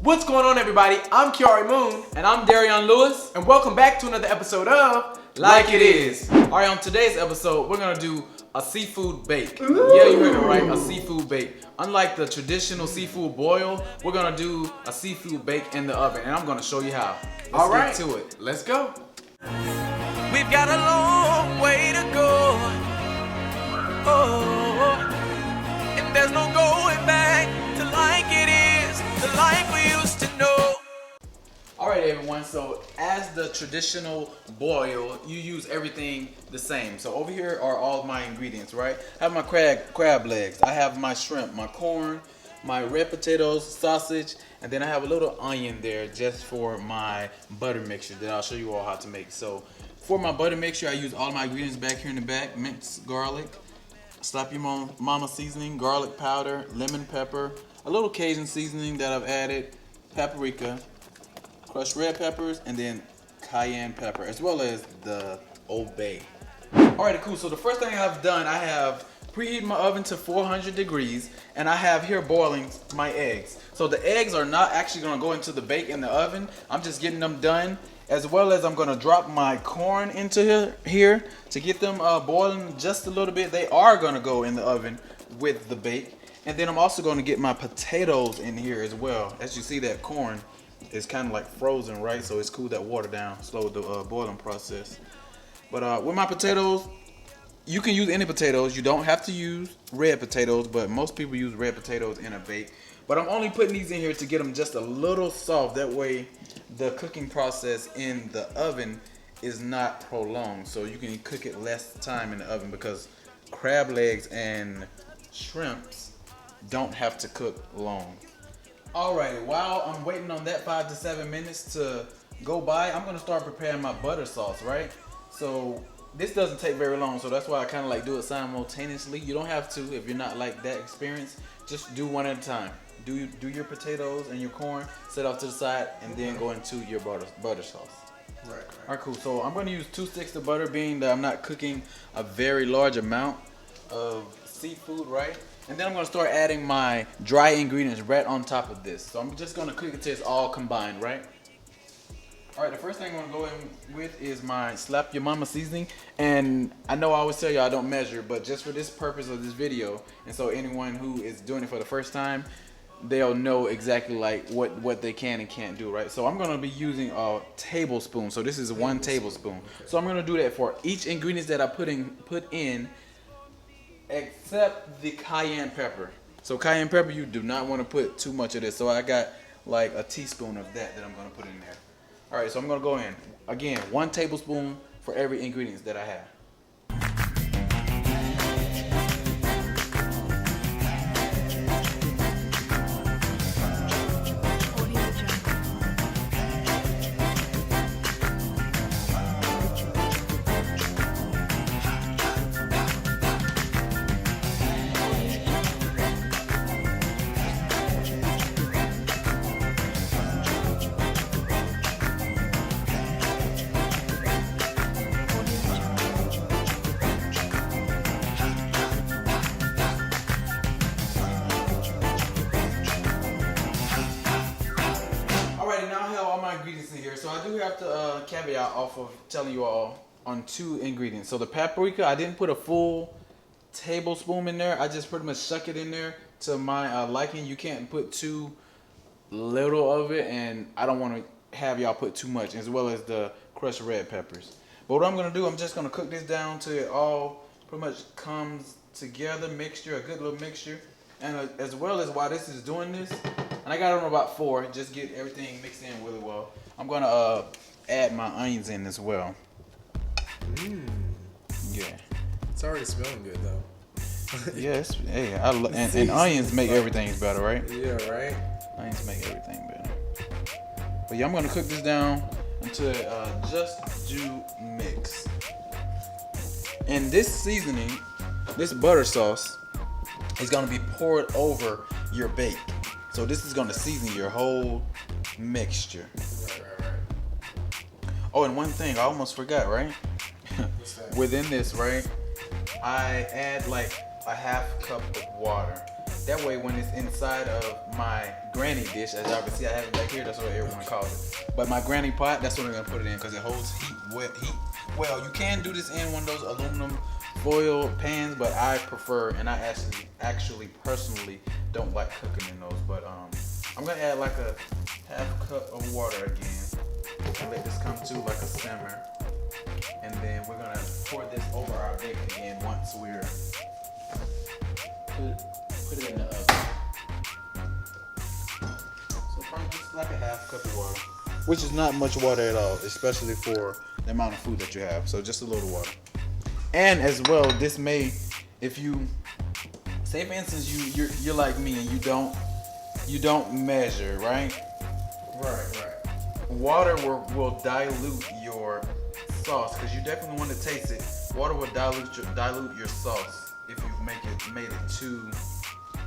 What's going on, everybody? I'm Kiari Moon. And I'm Darion Lewis. And welcome back to another episode of Like It Is. Alright, on today's episode, we're gonna do a seafood bake. Ooh. Yeah, you heard it right, a seafood bake. Unlike the traditional seafood boil, we're gonna do a seafood bake in the oven, and I'm gonna show you how. Let's get to it. Let's go. We've got a long way to go. Oh, and there's no going back to like it is, the life we used to know. Alright everyone, so as the traditional boil, you use everything the same. So over here are all my ingredients, right? I have my crab legs, I have my shrimp, my corn, my red potatoes, sausage, and then I have a little onion there just for my butter mixture that I'll show you all how to make. So for my butter mixture, I use all my ingredients back here in the back: minced garlic, slap your mama seasoning, garlic powder, lemon pepper, a little Cajun seasoning that I've added, paprika, crushed red peppers, and then cayenne pepper, as well as the Old Bay. Alright, cool. So the first thing I've done, I have preheated my oven to 400 degrees, and I have here boiling my eggs. So the eggs are not actually going to go into the bake in the oven. I'm just getting them done, as well as I'm going to drop my corn into here to get them boiling just a little bit. They are going to go in the oven with the bake. And then I'm also going to get my potatoes in here as well. As you see, that corn is kind of like frozen, right? So it's cooled that water down, slowed the boiling process. But with my potatoes, you can use any potatoes. You don't have to use red potatoes, but most people use red potatoes in a bake. But I'm only putting these in here to get them just a little soft. That way the cooking process in the oven is not prolonged. So you can cook it less time in the oven, because crab legs and shrimps don't have to cook long. Alright, while I'm waiting on that 5 to 7 minutes to go by, I'm going to start preparing my butter sauce, right? So this doesn't take very long, so that's why I kind of like do it simultaneously. You don't have to if you're not like that experienced. Just do one at a time. Do your potatoes and your corn, set off to the side, and then go into your butter sauce. Right. Alright, cool. So I'm going to use 2 sticks of butter, being that I'm not cooking a very large amount of seafood, right? And then I'm going to start adding my dry ingredients right on top of this. So I'm just going to cook it till it's all combined, right? Alright, the first thing I'm going to go in with is my slap your mama seasoning. And I know I always tell you I don't measure, but just for this purpose of this video, and so anyone who is doing it for the first time, they'll know exactly like what they can and can't do, right? So I'm going to be using a tablespoon. So this is 1 tablespoon. So I'm going to do that for each ingredient that I put in, except the cayenne pepper. So cayenne pepper, you do not want to put too much of this. So I got like a teaspoon of that I'm going to put in there. Alright, so I'm going to go in. Again, 1 tablespoon for every ingredient that I have. Ingredients in here, so I do have to caveat off of telling you all on 2 ingredients. So the paprika, I didn't put a full tablespoon in there. I just pretty much stuck it in there to my liking. You can't put too little of it, and I don't want to have y'all put too much, as well as the crushed red peppers. But what I'm going to do, I'm just going to cook this down till it all pretty much comes together, a good little mixture. And as well as while this is doing this, and I got it on about 4, just get everything mixed in really well. I'm gonna add my onions in as well. Yeah. It's already smelling good though. Yes. Hey, and onions make everything better, right? Yeah, right. Onions make everything better. But yeah, I'm gonna cook this down until just do mix. And this seasoning, this butter sauce, is gonna be poured over your bake. So this is gonna season your whole mixture. Right. Oh, and one thing I almost forgot, right? Within this, right, I add like a half cup of water. That way when it's inside of my granny dish. As y'all can see, I have it back here. That's what everyone calls it. But my granny pot, that's what I'm gonna put it in because it holds heat. Well, you can do this in one of those aluminum foil pans, but I prefer, and I actually personally don't like cooking in those. But I'm gonna add like a half cup of water again and let this come to like a simmer. And then we're gonna pour this over our bacon again once we're put it in the oven. So probably just like a half cup of water, which is not much water at all, especially for the amount of food that you have. So just a little water. And as well, this may, if you say for instance you're like me and you don't measure, right? Right. Water will dilute your sauce because you definitely want to taste it. Water will dilute your sauce if you made it too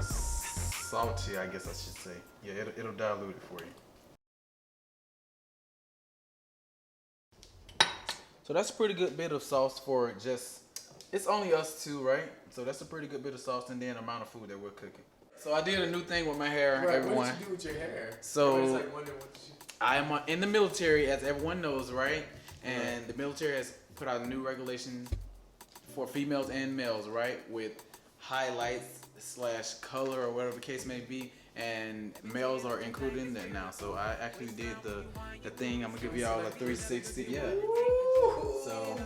salty, I guess I should say. Yeah, it'll dilute it for you. So that's a pretty good bit of sauce for just, it's only us two, right? So that's a pretty good bit of sauce and then the amount of food that we're cooking. So I did a new thing with my hair, Right, everyone. what did you do with your hair? So Everybody's like wondering what did you... I am in the military, as everyone knows, right? And the military has put out a new regulation for females and males, right? With highlights / color or whatever the case may be. And males are included in that now. So I actually did the thing. I'm gonna give y'all a 360. Yeah. So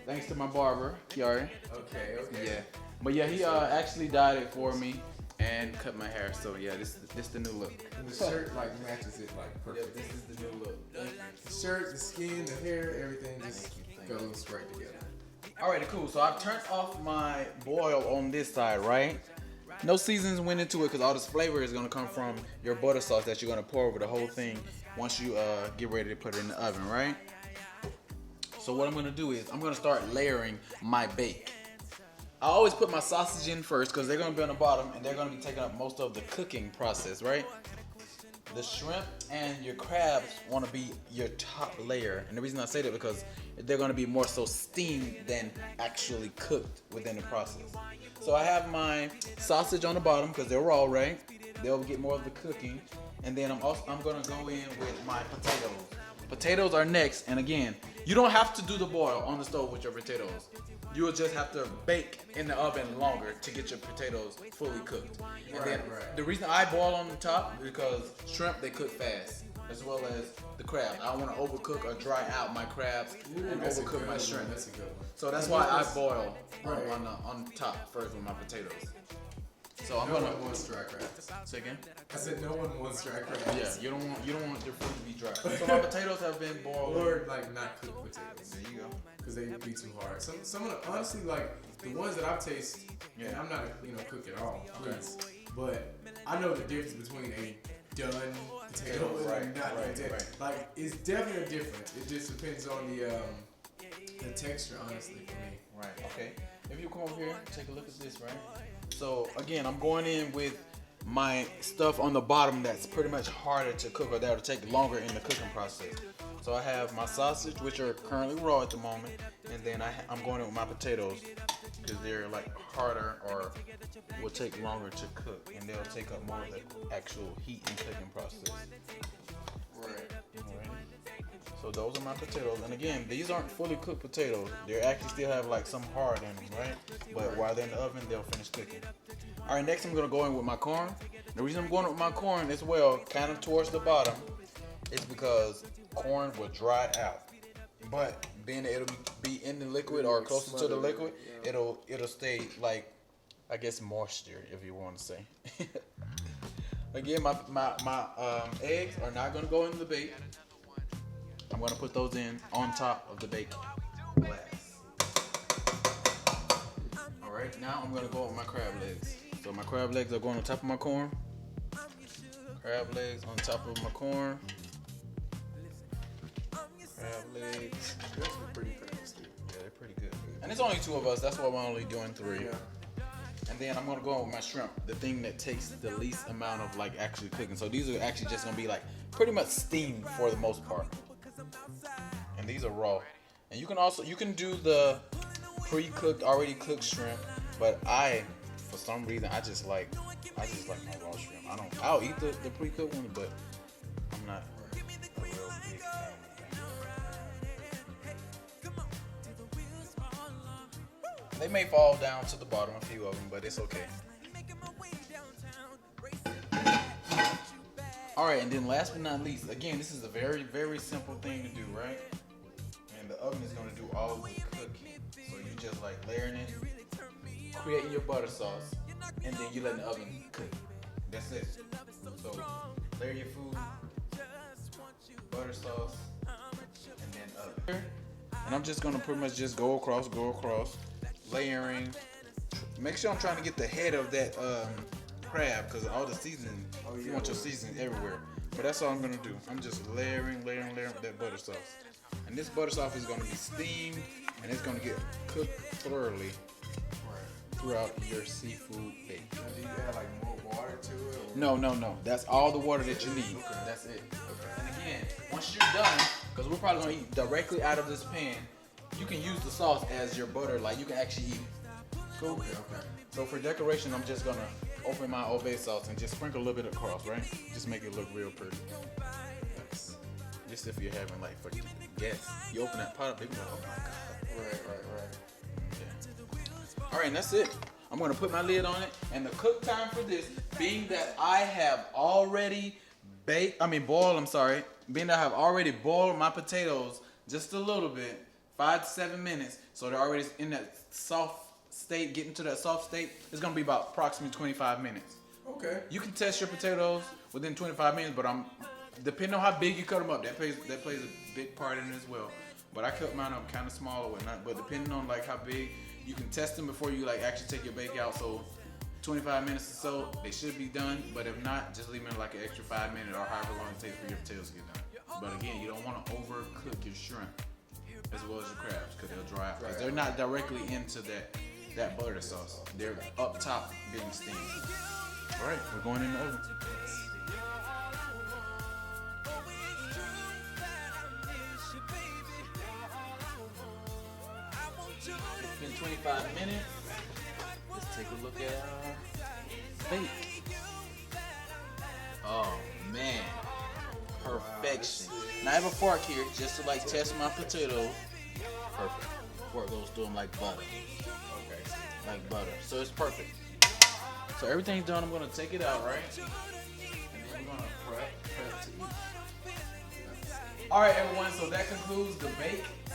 thanks to my barber, Kiari. Okay. Yeah. But yeah, he actually dyed it for me and cut my hair. So yeah, this the new look. And the shirt like matches it like Yeah, perfect. this is the new look. The shirt, the skin, the hair, everything just goes right together. Alrighty, cool. So I've turned off my boil on this side, right? No seasons went into it because all this flavor is gonna come from your butter sauce that you're gonna pour over the whole thing once you get ready to put it in the oven, right? So what I'm gonna do is I'm gonna start layering my bake. I always put my sausage in first because they're gonna be on the bottom and they're gonna be taking up most of the cooking process, right? The shrimp and your crabs want to be your top layer, and the reason I say that because they're going to be more so steamed than actually cooked within the process. So I have my sausage on the bottom because they're raw, right? They'll get more of the cooking, and then I'm going to go in with my potatoes. Potatoes are next, and again, you don't have to do the boil on the stove with your potatoes. You'll just have to bake in the oven longer to get your potatoes fully cooked. And then the reason I boil on the top is because shrimp, they cook fast, as well as the crabs. I don't want to overcook or dry out my crabs and overcook my shrimp. That's a good one. So that's why I boil on top first with my potatoes. So I'm No gonna one wants dry crabs. say again. I said no one wants dry crabs. Yeah, you don't want your food to be dry. So my potatoes have been boiled. Or like not cooked potatoes. There you go. Because they be too hard. Some of the, honestly, like the ones that I've tasted, and I'm not a cook at all, please. But I know the difference between a done potato and not done. Like it's definitely a difference. It just depends on the texture, honestly, for me. Right. Okay. If you come over here, take a look at this, right? So again, I'm going in with my stuff on the bottom that's pretty much harder to cook or that'll take longer in the cooking process. So I have my sausage, which are currently raw at the moment, and then I'm going in with my potatoes because they're like harder or will take longer to cook, and they'll take up more of the actual heat and cooking process. Right. Alright. So those are my potatoes, and again, these aren't fully cooked potatoes. They actually still have like some hard in them, right? But while they're in the oven, they'll finish cooking. All right, next I'm gonna go in with my corn. The reason I'm going with my corn as well, kind of towards the bottom, is because corn will dry out. But being that it'll be in the liquid or closer to the liquid, it'll stay like, I guess, moisture, if you want to say. Again, my eggs are not gonna go in the bake. I'm gonna put those in on top of the bake glass. All right, now I'm gonna go with my crab legs. So my crab legs are going on top of my corn. Crab legs on top of my corn. Crab legs. That's pretty fast, dude. Yeah, they're pretty good. And it's only two of us. That's why we're only doing 3. Yeah. And then I'm gonna go on with my shrimp, the thing that takes the least amount of like actually cooking. So these are actually just gonna be like pretty much steamed for the most part. And these are raw. And you can do the pre-cooked, already cooked shrimp, but for some reason I just like I just like my raw shrimp. I'll eat the pre-cooked one, but I'm not a real big fan of them. They may fall down to the bottom, a few of them, but it's okay. Alright, and then last but not least, again, this is a very, very simple thing to do, right? And the oven is going to do all the cooking. So you just like layering it, creating your butter sauce, and then you let the oven cook. That's it. So layer your food, butter sauce, and then oven. And I'm just going to pretty much just go across, layering. Make sure I'm trying to get the head of that crab, because all the seasoning, you want your seasoning everywhere. But that's all I'm gonna do. I'm just layering that butter sauce. And this butter sauce is gonna be steamed, and it's gonna get cooked thoroughly throughout your seafood bake. Do you add like more water to it? Or? No. That's all the water that you need. Okay. That's it. Okay. And again, once you're done, because we're probably gonna eat directly out of this pan, you can use the sauce as your butter. Like you can actually eat it. Cool. Okay. So for decoration, I'm just gonna open my Old Bay sauce and just sprinkle a little bit across, right? Just make it look real pretty. Nice. Just if you're having like for guests, you open that pot up, they be like, oh my god. Right. Okay. All right, and that's it. I'm gonna put my lid on it, and the cook time for this, being that I have already being that I have already boiled my potatoes just a little bit, 5 to 7 minutes, so they're already in that soft state, getting to that soft state. It's gonna be about approximately 25 minutes. Okay. You can test your potatoes within 25 minutes, but depending on how big you cut them up, that plays a big part in it as well. But I cut mine up kind of small or whatnot. But depending on like how big, you can test them before you like actually take your bake out. So 25 minutes or so, they should be done. But if not, just leave them in like an extra 5 minutes or however long it takes for your potatoes to get done. But again, you don't want to overcook your shrimp as well as your crabs, because they'll dry out. Because they're not directly into that butter sauce. They're up top being steamed. All right, we're going in the oven. It's been 25 minutes. Let's take a look at our bake. Oh man, perfection. Now I have a fork here just to like test my potatoes. Perfect. Fork goes through them like butter. Okay. Like butter. So it's perfect. So everything's done. I'm gonna take it out, right? And then we're gonna prep to eat. All right, everyone. So that concludes the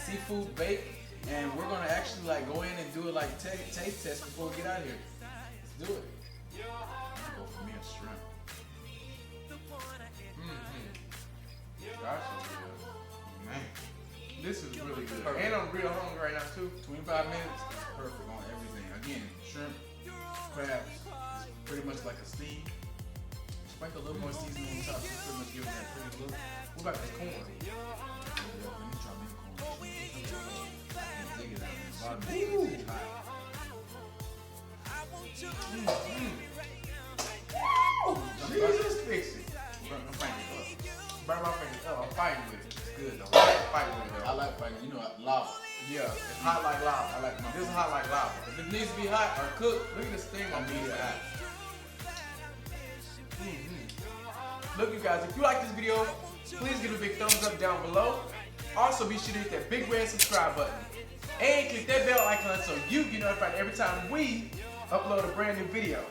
seafood bake, and we're gonna actually like go in and do it like taste test before we get out of here. Let's do it. I'm gonna go for me a shrimp. Gosh, Man, this is really good. And I'm real hungry right now too. 25 minutes is perfect on everything. Again, shrimp, crabs, is pretty much like a steam. Sprinkle a little more seasoning on top, just pretty much give it that pretty look. What about this corn? Let me try me corn. I can dig it out in the bottom. Ooh. It's hot. Jesus, fix it. I'm fighting it up. Burn my fingers up. I'm fighting with it. It's good though. Fighting with it I though. like fighting, lava. Yeah, it's hot like lava. I like my This is hot like lava. If it needs to be hot or cooked, Look at the steam on I need these it guys. hot. Look, you guys, if you like this video, please give it a big thumbs up down below. Also, be sure to hit that big red subscribe button. And click that bell icon so you get notified every time we upload a brand new video.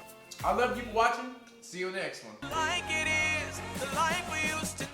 I love you for watching. See you in the next one. Like it is the life we used to